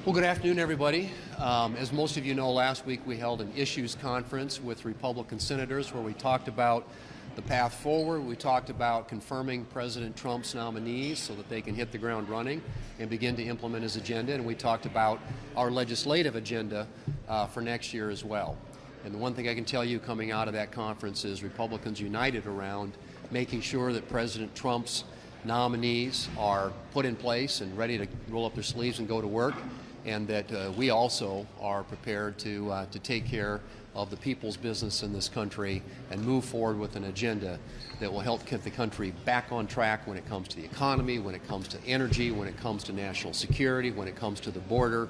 Well, good afternoon, everybody. As most of you know, last week we held an issues conference with Republican senators where we talked about the path forward. We talked about confirming President Trump's nominees so that they can hit the ground running and begin to implement his agenda. And we talked about our legislative agenda for next year as well. And the one thing I can tell you coming out of that conference is Republicans united around making sure that President Trump's nominees are put in place and ready to roll up their sleeves and go to work, and that we also are prepared to take care of the people's business in this country and move forward with an agenda that will help get the country back on track when it comes to the economy, when it comes to energy, when it comes to national security, when it comes to the border.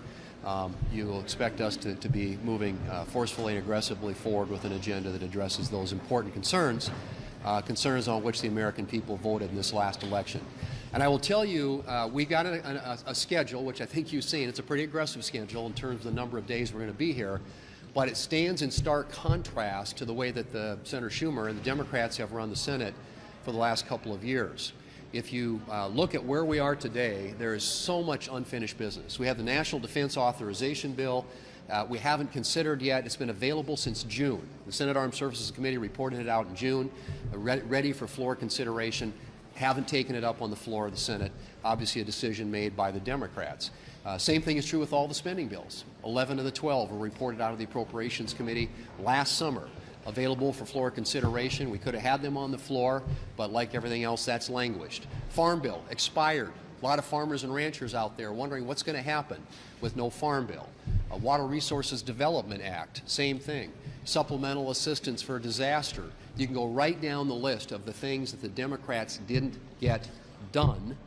You will expect us to be moving forcefully and aggressively forward with an agenda that addresses those important concerns, concerns on which the American people voted in this last election. And I will tell you, we got a schedule, which I think you've seen. It's a pretty aggressive schedule in terms of the number of days we're going to be here, but it stands in stark contrast to the way that Senator Schumer and the Democrats have run the Senate for the last couple of years. If you look at where we are today, there is so much unfinished business. We have the National Defense Authorization Bill. We haven't considered yet. It's been available since June. The Senate Armed Services Committee reported it out in June, ready for floor consideration. Haven't taken it up on the floor of the Senate. Obviously a decision made by the Democrats. Same thing is true with all the spending bills. 11 of the 12 were reported out of the Appropriations Committee last summer, available for floor consideration. We could have had them on the floor, but like everything else, that's languished. Farm bill expired. A lot of farmers and ranchers out there wondering what's going to happen with no farm bill. Water Resources Development Act, same thing. Supplemental assistance for disaster. You can go right down the list of the things that the Democrats didn't get done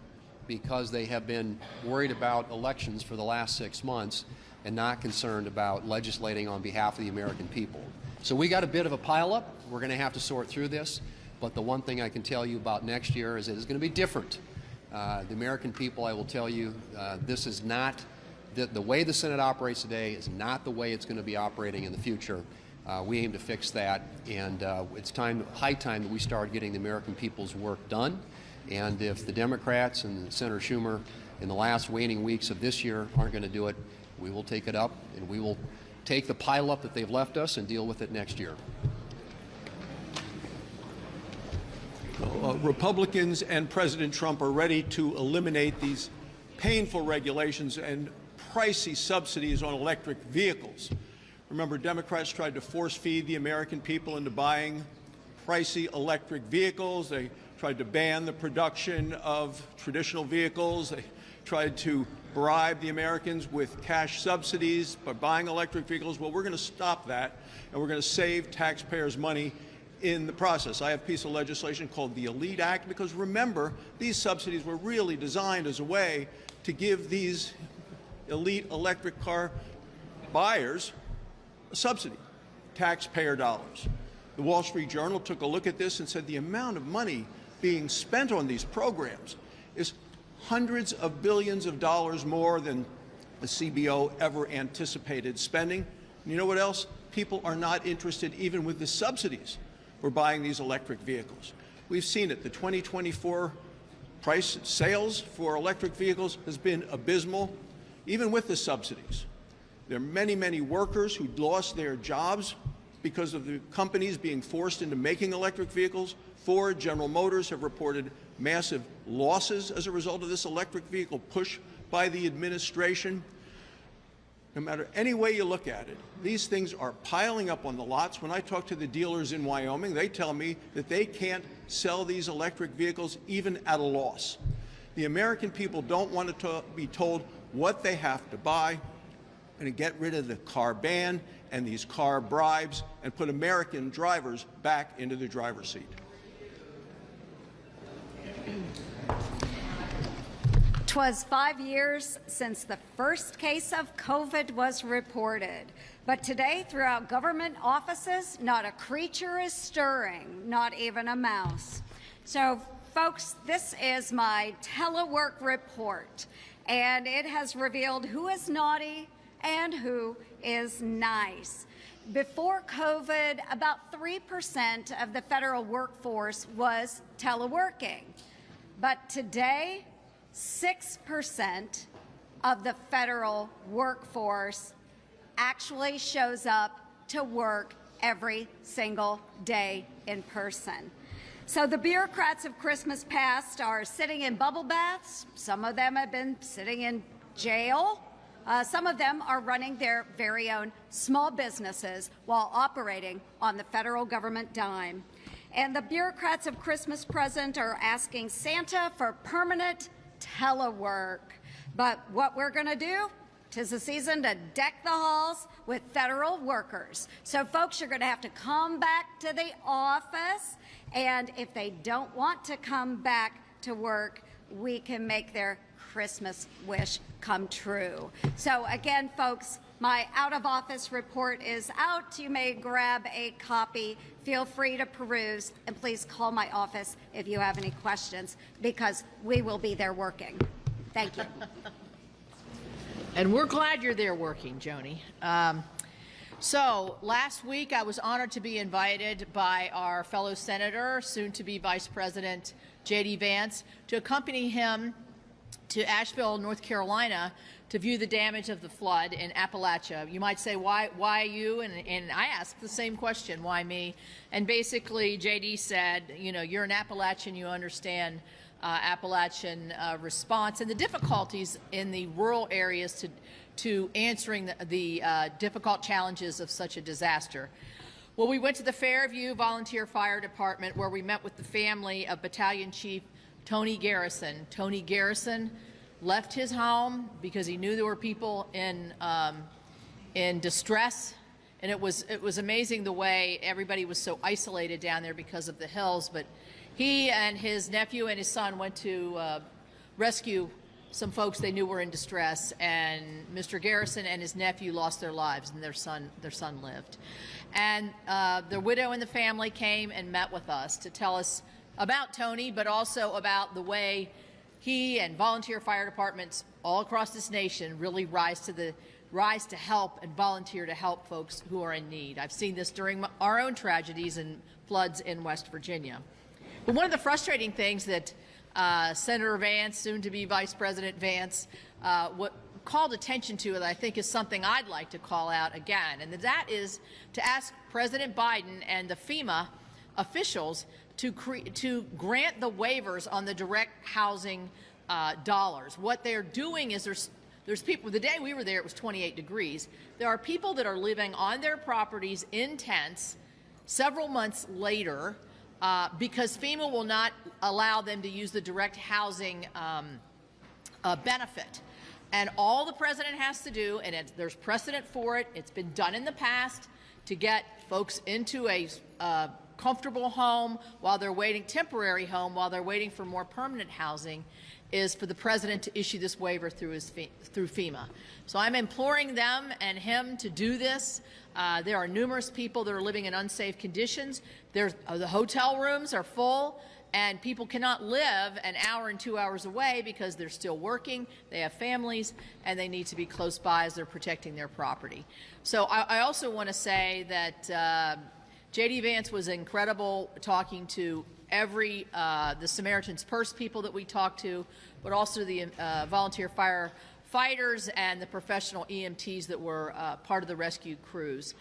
because they have been worried about elections for the last 6 months and not concerned about legislating on behalf of the American people. So we got a bit of a pileup. We're going to have to sort through this. But the one thing I can tell you about next year is it is going to be different. The American people, I will tell you, this is not, the way the Senate operates today is not the way it's going to be operating in the future. We aim to fix that, and it's high time that we start getting the American people's work done. And if the Democrats and Senator Schumer in the last waning weeks of this year aren't going to do it, we will take it up, and we will take the pileup that they've left us and deal with it next year. Republicans and President Trump are ready to eliminate these painful regulations and pricey subsidies on electric vehicles. Remember, Democrats tried to force-feed the American people into buying pricey electric vehicles. They tried to ban the production of traditional vehicles. They tried to bribe the Americans with cash subsidies by buying electric vehicles. Well, we're going to stop that, and we're going to save taxpayers money in the process. I have a piece of legislation called the ELITE Act, because remember, these subsidies were really designed as a way to give these elite electric car buyers a subsidy, taxpayer dollars. The Wall Street Journal took a look at this and said the amount of money being spent on these programs is hundreds of billions of dollars more than the CBO ever anticipated spending. And you know what else? People are not interested even with the subsidies for buying these electric vehicles. We've seen it. The 2024 price sales for electric vehicles has been abysmal, even with the subsidies. There are many, many workers who lost their jobs because of the companies being forced into making electric vehicles. Ford, General Motors have reported massive losses as a result of this electric vehicle push by the administration. No matter any way you look at it, these things are piling up on the lots. When I talk to the dealers in Wyoming, they tell me that they can't sell these electric vehicles even at a loss. The American people don't want to be told what they have to buy. Going to get rid of the car ban and these car bribes and put American drivers back into the driver's seat. 'Twas 5 years since the first case of COVID was reported. But today, throughout government offices, not a creature is stirring, not even a mouse. So, folks, this is my telework report, and it has revealed who is naughty and who is nice. Before COVID, about 3% of the federal workforce was teleworking. But today, 6% of the federal workforce actually shows up to work every single day in person. So the bureaucrats of Christmas past are sitting in bubble baths. Some of them have been sitting in jail. Some of them are running their very own small businesses while operating on the federal government dime. And the bureaucrats of Christmas present are asking Santa for permanent telework. But what we're going to do, 'tis the season to deck the halls with federal workers. So folks, you're going to have to come back to the office. And if they don't want to come back to work, we can make their Christmas wish come true. So again, folks, my out-of-office report is out. You may grab a copy. Feel free to peruse, and please call my office if you have any questions, because we will be there working. Thank you. And we're glad you're there working, Joni. So last week I was honored to be invited by our fellow senator, soon-to-be Vice President J.D. Vance, to accompany him to Asheville, North Carolina, to view the damage of the flood in Appalachia. You might say, why you? And I asked the same question, why me? And basically, J.D. said, you know, you're an Appalachian, you understand Appalachian response and the difficulties in the rural areas to answering the difficult challenges of such a disaster. Well, we went to the Fairview Volunteer Fire Department, where we met with the family of Battalion Chief Tony Garrison. Tony Garrison left his home because he knew there were people in distress, and it was amazing the way everybody was so isolated down there because of the hills. But he and his nephew and his son went to rescue some folks they knew were in distress, and Mr. Garrison and his nephew lost their lives, and their son lived. And their widow and the family came and met with us to tell us about Tony, but also about the way he and volunteer fire departments all across this nation really rise to help and volunteer to help folks who are in need. I've seen this during our own tragedies and floods in West Virginia. But one of the frustrating things that Senator Vance, soon to be Vice President Vance, called attention to, that I think is something I'd like to call out again, and that is to ask President Biden and the FEMA officials to grant the waivers on the direct housing dollars. What they're doing is there's people, the day we were there it was 28 degrees. There are people that are living on their properties in tents several months later because FEMA will not allow them to use the direct housing benefit. And all the president has to do, and there's precedent for it, it's been done in the past, to get folks into a comfortable home while they're waiting, temporary home while they're waiting for more permanent housing, is for the president to issue this waiver through FEMA. So I'm imploring them and him to do this. There are numerous people that are living in unsafe conditions. The hotel rooms are full, and people cannot live an hour and 2 hours away because they're still working, they have families, and they need to be close by as they're protecting their property. So I also want to say that J.D. Vance was incredible talking to the Samaritan's Purse people that we talked to, but also the volunteer firefighters and the professional EMTs that were part of the rescue crews.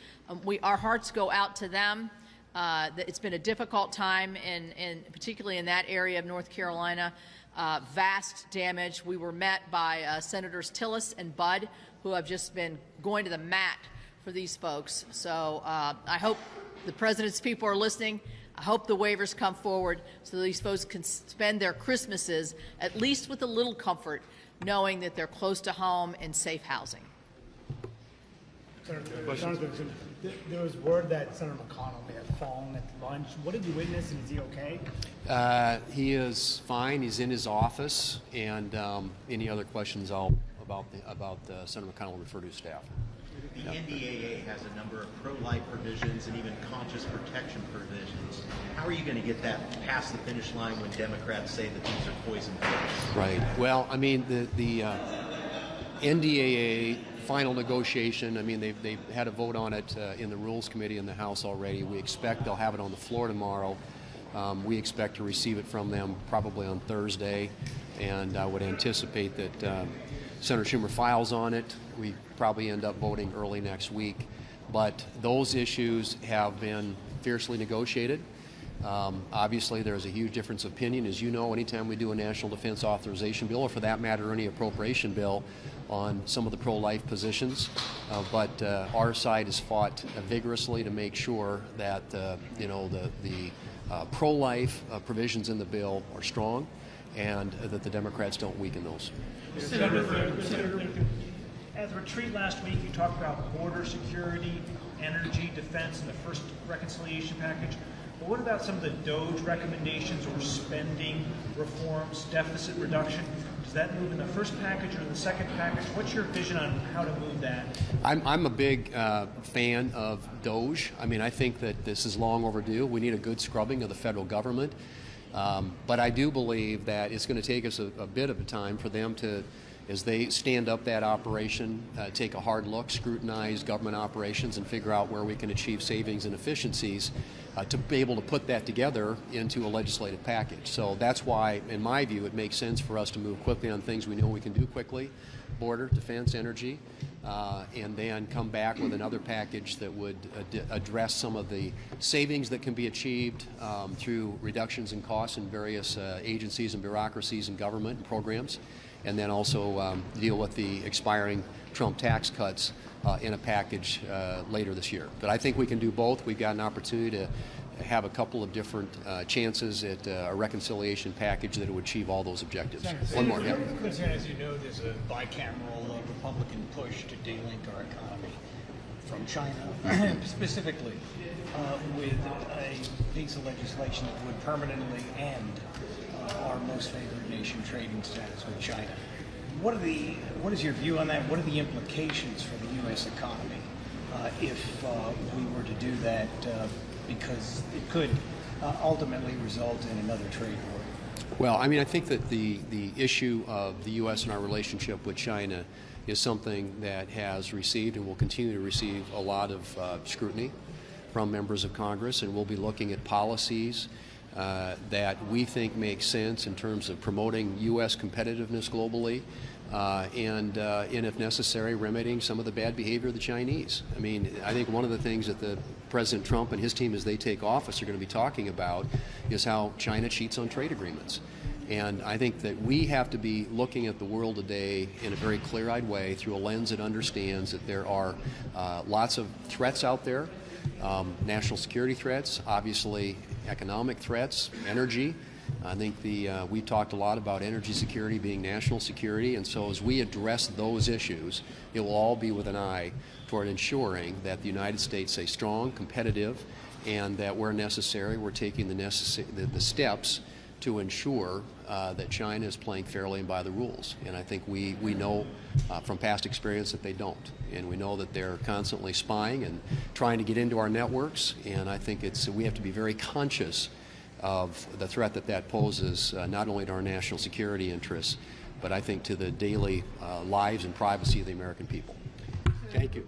Our hearts go out to them. It's been a difficult time, particularly in that area of North Carolina. Vast damage. We were met by Senators Tillis and Budd, who have just been going to the mat for these folks. So I hope the president's people are listening. I hope the waivers come forward so that these folks can spend their Christmases at least with a little comfort, knowing that they're close to home and safe housing. Senator, there was word that Senator McConnell may have fallen at lunch. What did you witness, and is he okay? He is fine. He's in his office. And any other questions about Senator McConnell will refer to his staff. The NDAA has a number of pro-life provisions and even conscious protection provisions. How are you going to get that past the finish line when Democrats say that these are poison pills? Right. Well, I mean, the NDAA final negotiation, I mean, they've had a vote on it in the Rules Committee in the House already. We expect they'll have it on the floor tomorrow. We expect to receive it from them probably on Thursday, and I would anticipate that Senator Schumer files on it. We probably end up voting early next week. But those issues have been fiercely negotiated. Obviously, there's a huge difference of opinion. As you know, anytime we do a national defense authorization bill, or for that matter, any appropriation bill, on some of the pro-life positions, but our side has fought vigorously to make sure that the pro-life provisions in the bill are strong, and that the Democrats don't weaken those. Senator, at the retreat last week, you talked about border security, energy, defense, and the first reconciliation package. But what about some of the DOGE recommendations or spending reforms, deficit reduction? Does that move in the first package or the second package? What's your vision on how to move that? I'm a big fan of DOGE. I mean, I think that this is long overdue. We need a good scrubbing of the federal government. But I do believe that it's going to take us a bit of a time for them to, as they stand up that operation, take a hard look, scrutinize government operations, and figure out where we can achieve savings and efficiencies to be able to put that together into a legislative package. So that's why, in my view, it makes sense for us to move quickly on things we know we can do quickly: border, defense, energy, and then come back with another package that would address some of the savings that can be achieved through reductions in costs in various agencies and bureaucracies and government and programs, and then also deal with the expiring Trump tax cuts in a package later this year. But I think we can do both. We've got an opportunity to have a couple of different chances at a reconciliation package that would achieve all those objectives. One more, yeah. As you know, there's a bicameral Republican push to delink our economy from China, specifically with a piece of legislation that would permanently end our most favored nation trading status with China. What is your view on that? What are the implications for the U.S. economy if we were to do that? Because it could ultimately result in another trade war. Well, I mean, I think that the issue of the U.S. and our relationship with China is something that has received and will continue to receive a lot of scrutiny from members of Congress, and we'll be looking at policies that we think make sense in terms of promoting U.S. competitiveness globally, and if necessary, remedying some of the bad behavior of the Chinese. I mean, I think one of the things that President Trump and his team, as they take office, are going to be talking about is how China cheats on trade agreements. And I think that we have to be looking at the world today in a very clear-eyed way through a lens that understands that there are lots of threats out there, national security threats, obviously economic threats, energy. I think we talked a lot about energy security being national security, and so as we address those issues, it will all be with an eye toward ensuring that the United States stays strong, competitive, and that where necessary, we're taking the steps to ensure that China is playing fairly and by the rules. And I think we know from past experience that they don't. And we know that they're constantly spying and trying to get into our networks. And I think we have to be very conscious of the threat that poses, not only to our national security interests, but I think to the daily lives and privacy of the American people. Thank you.